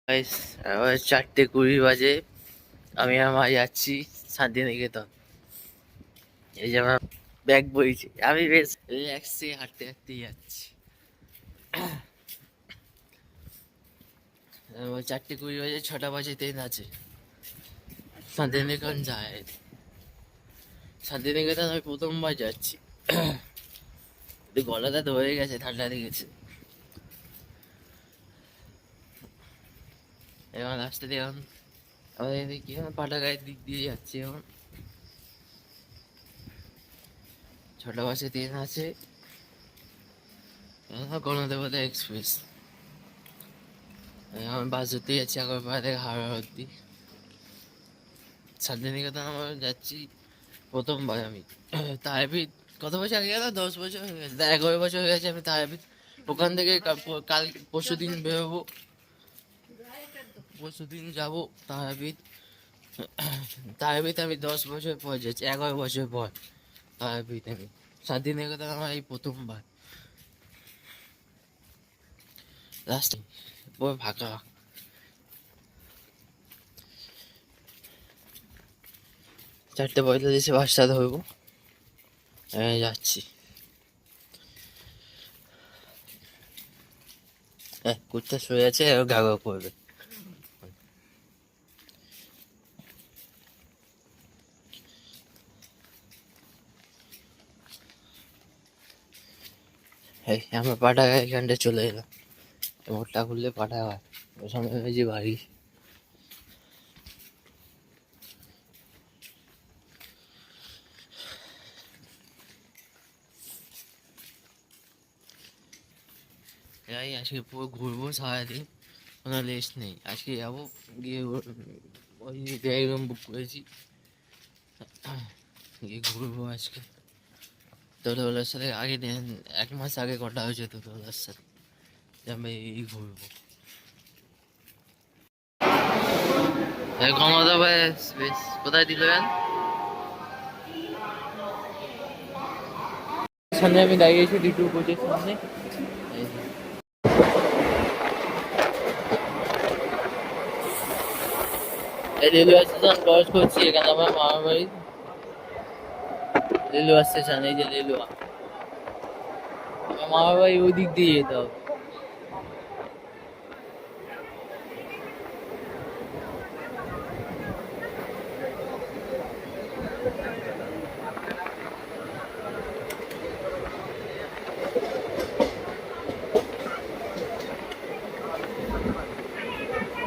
Guys, আবার 4:20 বাজে। আমি আমার যাচ্ছি শান্তিনিকেতন। এই যে আমার ব্যাগ বইছি, আমি বেশ রিল্যাক্সে হাঁটতে হাঁটতে যাচ্ছি। 4:20 বাজে, 6টা বাজে ট্রেন আছে শান্তিনিকেতন যায়। শান্তিনিকেতন আমি প্রথমবার যাচ্ছি। গলাটা ধরে গেছে, ঠান্ডা লেগেছে। এখন রাস্তা দিয়ে এখন আমাদের এদিকে পাটাগায়ের দিক দিয়ে যাচ্ছি। এখন 6টা বাজে ট্রেন আছে, গণদেবতা এক্সপ্রেস। আমি বাস ধরতে যাচ্ছি আগরপাড়া থেকে হাওড়া অব্দি। শান্তিনিকেতন আমার যাচ্ছি প্রথমবার আমি। তারাপীঠ কত বছর আগে গেল? 10 বছর হয়ে গেছে, 11 বছর হয়ে গেছে। আমি তারাপীঠ ওখান থেকে কাল পরশু দিন বেরোবো, পরশু দিন যাবো তারাপীঠ। তারাপীঠ আমি 10 বছর পর যাচ্ছি, 11 বছর পর তারাপীঠ আমি। শান্তিনিকেতন আমার এই প্রথমবার। রাস্তা পুরো ফাঁকা। 4:45 বাসটা ধরবো, যাচ্ছি। হ্যাঁ, কুত্তা শুয়ে আছে, গাগা করবে। এই আমরা পাটাগায় এখানটা চলে এলাম। মোটটা খুললে পাটাগায়, ওর সামনে যে বাড়ি। এই আজকে পুরো ঘুরবো সারাদিন, কোনো রেস্ট নেই। আজকে যাবো, গিয়ে ওই রুম বুক করেছি, গিয়ে ঘুরবো আজকে। তোদের সাথে আগে 1 মাস আগে কথা হয়েছে তোদের সাথে, যে আমি এই ঘুরবো। ক্ষমতা বেশ বেশ কোথায় দিল? সামনে আমি দাঁড়িয়েছি D2 কোচের সামনে। এই রেলওয়ে স্টেশন ক্রস করছি, এখানে আমার মামার বাড়ি। রেলওয়ে স্টেশন, এই যে রেলওয়ে, আমার মামার বাড়ি ওই দিক দিয়ে যেতে হবে।